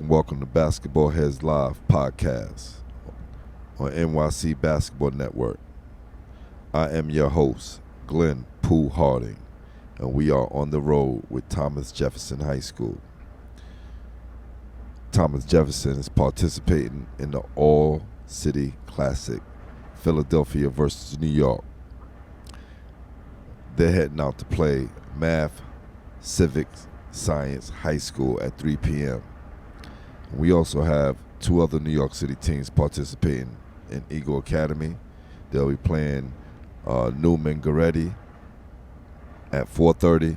Welcome to Basketball Heads Live podcast on NYC Basketball Network. I am your host, Glenn Pooh Harding, and we are on the road with Thomas Jefferson High School. Thomas Jefferson is participating in the All-City Classic, Philadelphia versus New York. They're heading out to play Math, Civics, Science High School at 3 p.m. We also have two other New York City teams participating in Eagle Academy. They'll be playing Newman Goretti at 4:30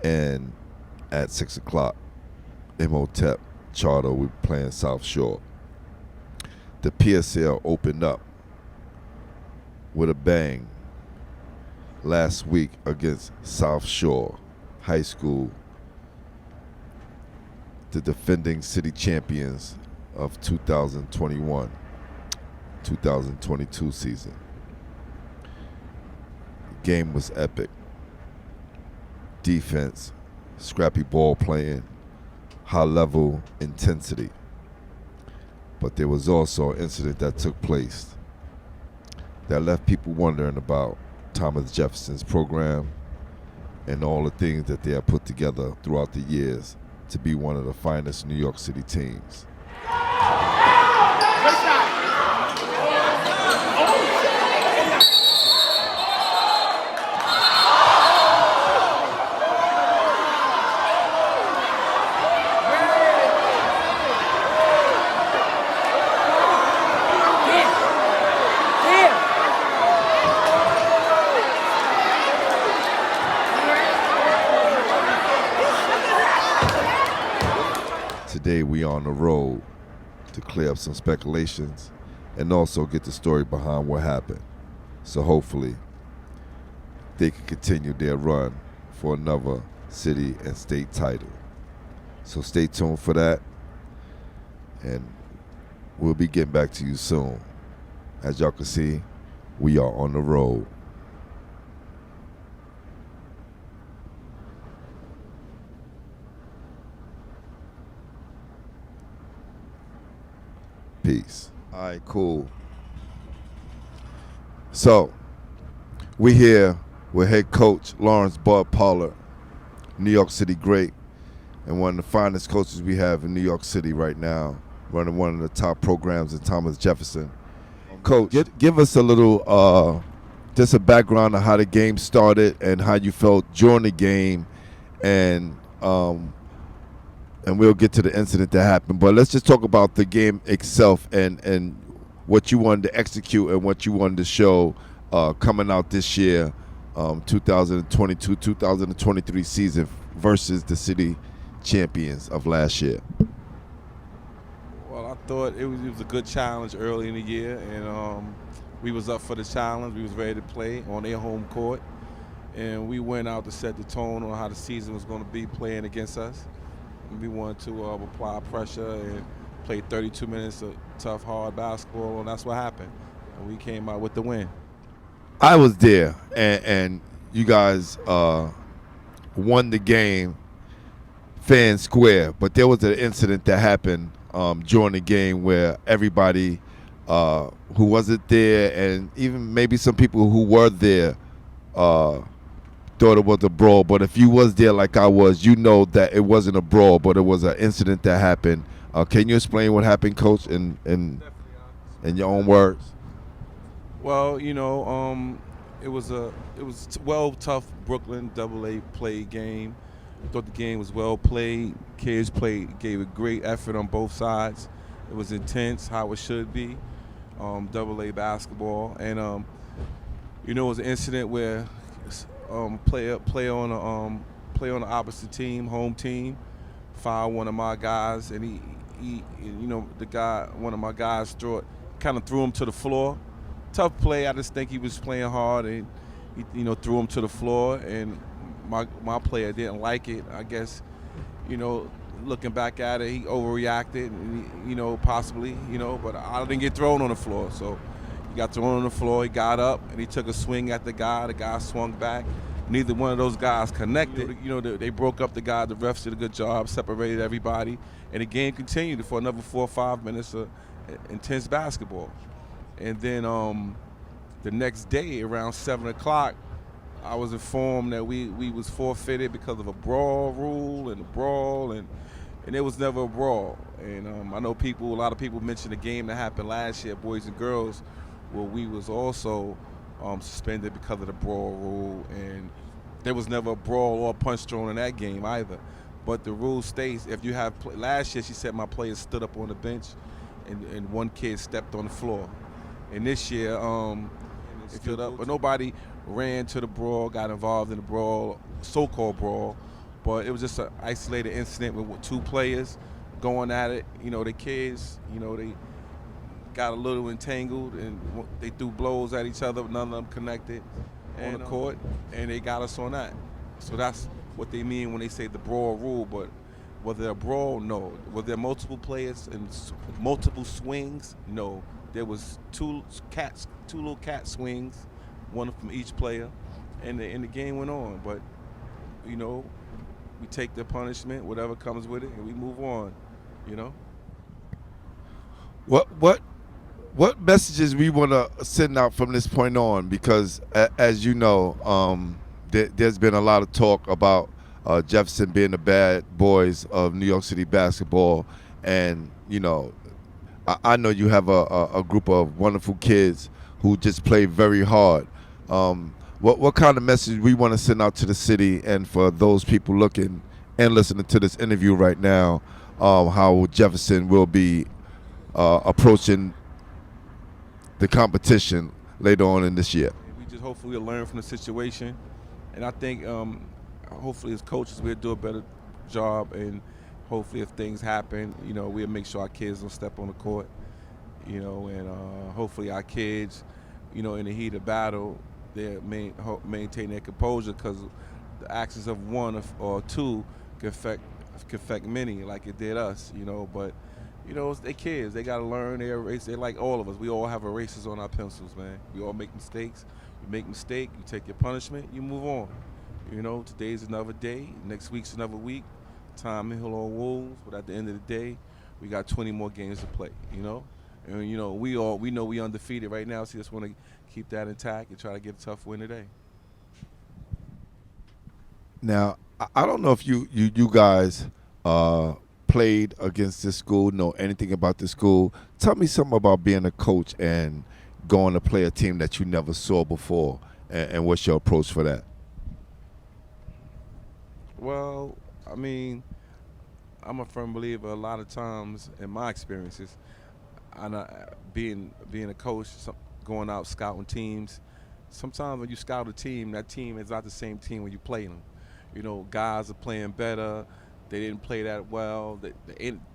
and at 6 o'clock. Imhotep Charter will be playing South Shore. The PSL opened up with a bang last week against South Shore High School, the defending city champions of 2021-2022 season. The game was epic. Defense, scrappy ball playing, high level intensity. But there was also an incident that took place that left people wondering about Thomas Jefferson's program and all the things that they have put together throughout the years to be one of the finest New York City teams. Today we are on the road to clear up some speculations and also get the story behind what happened. So hopefully they can continue their run for another city and state title. So stay tuned for that, and we'll be getting back to you soon. As y'all can see, we are on the road. Peace. All right, cool. So, we here with head coach Lawrence Bud Pollard, New York City great, and one of the finest coaches we have in New York City right now, running one of the top programs in Thomas Jefferson. Coach, give us a little, just a background on how the game started and how you felt during the game, and we'll get to the incident that happened. But let's just talk about the game itself and what you wanted to execute and what you wanted to show coming out this year, 2022-2023 season versus the city champions of last year. Well, I thought it was a good challenge early in the year, and we was up for the challenge. We was ready to play on their home court, and we went out to set the tone on how the season was going to be playing against us. We wanted to apply pressure and play 32 minutes of tough, hard basketball, and that's what happened. And we came out with the win. I was there, and you guys won the game fair and square, but there was an incident that happened during the game where everybody who wasn't there, and even maybe some people who were there, thought it was a brawl, but if you was there like I was, you know that it wasn't a brawl, but it was an incident that happened. Can you explain what happened, Coach, in your own words? Well, it was well tough Brooklyn AA play game. I thought the game was well played. Kids gave a great effort on both sides. It was intense, how it should be. AA basketball, and it was an incident where play on the opposite team, home team, fouled one of my guys, and one of my guys kind of threw him to the floor. Tough play. I just think he was playing hard, and he threw him to the floor, and my player didn't like it. I guess, looking back at it, he overreacted, and possibly, but I didn't get thrown on the floor, so he got thrown on the floor. He got up and he took a swing at the guy. The guy swung back. Neither one of those guys connected. They broke up the guy. The refs did a good job, separated everybody, and the game continued for another 4 or 5 minutes of intense basketball. And then the next day, around 7 o'clock, I was informed that we was forfeited because of a brawl rule and a brawl, and it was never a brawl. And I know a lot of people mentioned the game that happened last year, boys and girls, where we was also suspended because of the brawl rule, and there was never a brawl or a punch thrown in that game either. But the rule states if you have last year, she said my players stood up on the bench, and one kid stepped on the floor. And this year, it stood up, but nobody ran to the brawl, got involved in the brawl, so-called brawl. But it was just an isolated incident with 2 players going at it. The kids, they got a little entangled, and they threw blows at each other, none of them connected on the court, and they got us on that. So that's what they mean when they say the brawl rule. But was there a brawl? No. Was there multiple players and multiple swings? No. There was two little cat swings, one from each player, and the game went on. But we take the punishment, whatever comes with it, and we move on. What messages we want to send out from this point on? Because as you know, there's been a lot of talk about Jefferson being the bad boys of New York City basketball, and I know you have a group of wonderful kids who just play very hard. What kind of message we want to send out to the city and for those people looking and listening to this interview right now, how Jefferson will be approaching the competition later on in this year? We just hopefully will learn from the situation, and I think hopefully as coaches we'll do a better job, and hopefully if things happen, we'll make sure our kids don't step on the court, and hopefully our kids, in the heat of battle, they maintain their composure, because the actions of one or two can affect many, like it did us, but they kids. They got to learn their race. They're like all of us. We all have erasers on our pencils, man. We all make mistakes. You make a mistake, you take your punishment, you move on. Today's another day. Next week's another week. Time to heal our wounds. But at the end of the day, we got 20 more games to play, And, we know we undefeated right now, so just want to keep that intact and try to get a tough win today. Now, I don't know if you guys played against this school, know anything about this school. Tell me something about being a coach and going to play a team that you never saw before, and what's your approach for that? Well, I mean, I'm a firm believer a lot of times in my experiences, being a coach, going out scouting teams, sometimes when you scout a team, that team is not the same team when you play them. Guys are playing better. They didn't play that well.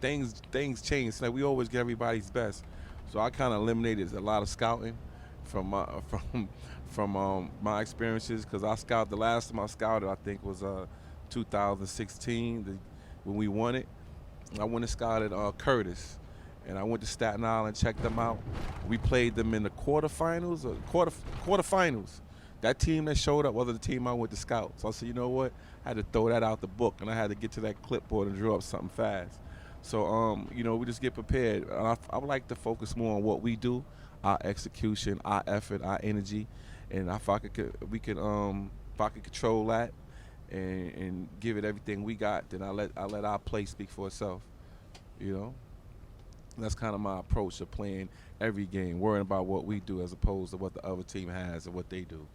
Things changed. Like we always get everybody's best. So I kind of eliminated a lot of scouting from my experiences, because the last time I scouted, I think was 2016 when we won it. I went and scouted Curtis, and I went to Staten Island, checked them out. We played them in the quarterfinals. That team that showed up was the team I went to scout. So I said, you know what? I had to throw that out the book, and I had to get to that clipboard and draw up something fast. So, we just get prepared. I would like to focus more on what we do, our execution, our effort, our energy, and I thought we could if I can control that and give it everything we got, then I let our play speak for itself. You know, and that's kind of my approach to playing every game, worrying about what we do as opposed to what the other team has and what they do.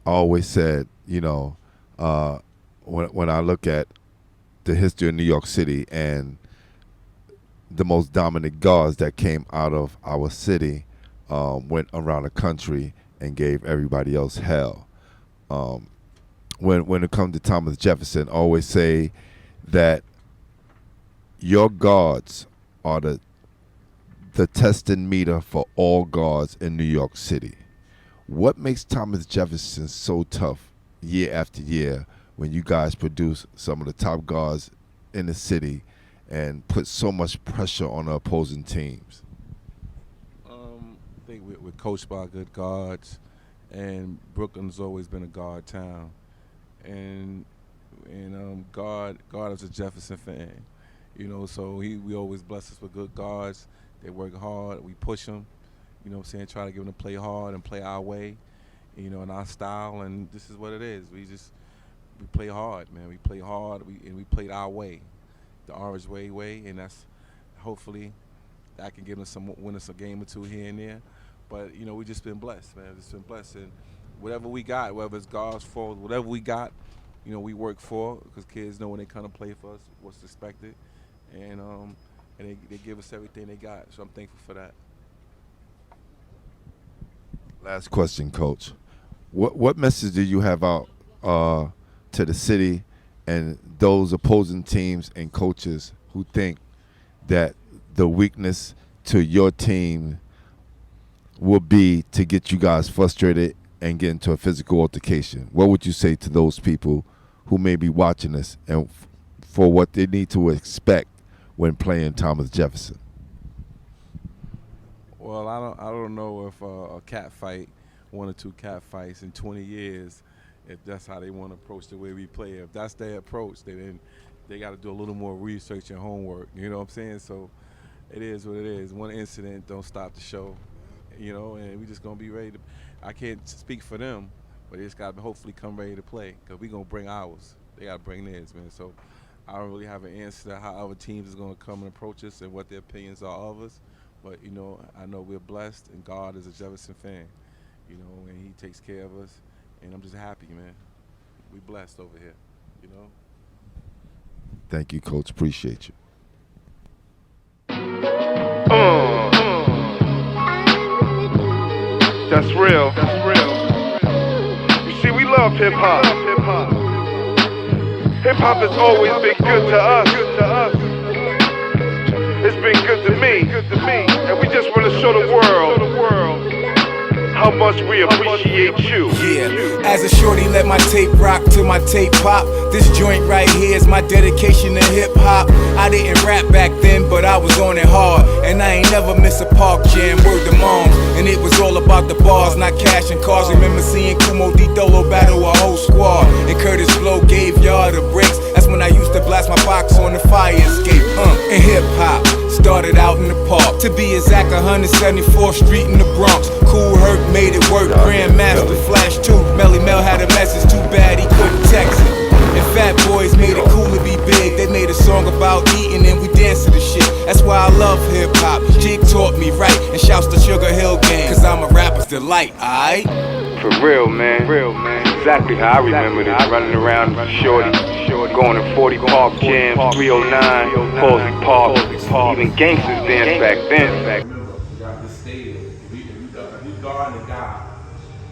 I always said, when I look at the history of New York City and the most dominant guards that came out of our city went around the country and gave everybody else hell. When it comes to Thomas Jefferson, I always say that your guards are the testing meter for all guards in New York City. What makes Thomas Jefferson so tough year after year when you guys produce some of the top guards in the city and put so much pressure on the opposing teams? I think we're coached by good guards, and Brooklyn's always been a guard town. And God is a Jefferson fan, so we always bless us with good guards. They work hard, we push them, try to get them to play hard and play our way, in our style, and this is what it is. We play hard, man. We play hard, we played our way, the Orange way, and that's hopefully that can win us a game or two here and there. But we just been blessed, man. Just been blessed, and whatever we got, whether it's guards, forwards, whatever we got, we work for, because kids know when they come to play for us what's expected, and they give us everything they got. So I'm thankful for that. Last question, Coach. What message do you have out to the city and those opposing teams and coaches who think that the weakness to your team will be to get you guys frustrated and get into a physical altercation? What would you say to those people who may be watching this and for what they need to expect when playing Thomas Jefferson? Well, I don't know if a cat fight, 1 or 2 cat fights in 20 years, if that's how they want to approach the way we play. If that's their approach, then they got to do a little more research and homework. You know what I'm saying? So it is what it is. One incident don't stop the show, and we just going to be ready to. I can't speak for them, but they just got to hopefully come ready to play, because we going to bring ours. They got to bring theirs, man. So I don't really have an answer to how other teams is going to come and approach us and what their opinions are of us. But, I know we're blessed, and God is a Jefferson fan, and he takes care of us. And I'm just happy, man. We blessed over here, Thank you, Coach. Appreciate you. That's real. That's real. You see, we love hip-hop. Hip-hop has always been good to us. It's been good to me. And we just want to show the world how much we appreciate you. Yeah, as a shorty, let my tape rock till my tape pop. This joint right here is my dedication to hip hop. I didn't rap back then, but I was on it hard. And I ain't never miss a park jam, word to moms. And it was all about the bars, not cash and cars. Remember seeing Kumo D Dolo battle a whole squad. And Curtis Blow gave y'all the breaks. That's when I used to blast my box on the fire escape. And hip hop started out in the park. To be exact, 174th Street in the Bronx. Cool Herc made it work. Grandmaster Flash 2. Melly Mel had a message, too bad he couldn't text it. And Fat Boys made it cool to be big. They made a song about eating and we dance to the shit. That's why I love hip hop. Jig taught me right, and shouts to Sugar Hill Gang, cause I'm a rapper's delight, aight? For real, man. Exactly how I remember this. Running around shorty, going to 40 Park Jams, 309, Palsy Park. Even gangsters danced back then. You got this stadium. If you guard the guy,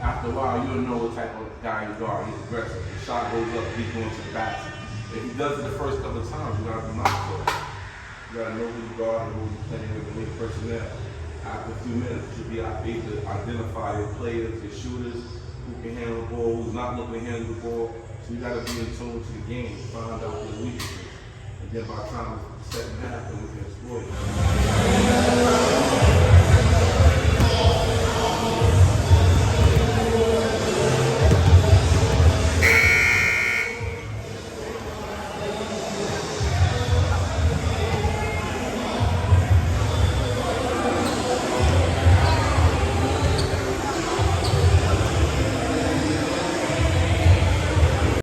after a while you'll know what type of guy you guard. He's aggressive. The shot goes up, he's going to the basket. If he does it the first couple of times, you gotta be mindful. You gotta know who you guard and who you're playing with, the league personnel. After a few minutes, you should be able to identify your players, your shooters, who can handle the ball, who's not looking to handle the ball. So you gotta be in tune to the game, find out their weaknesses. And then by the time it's the second half, then we can exploit it.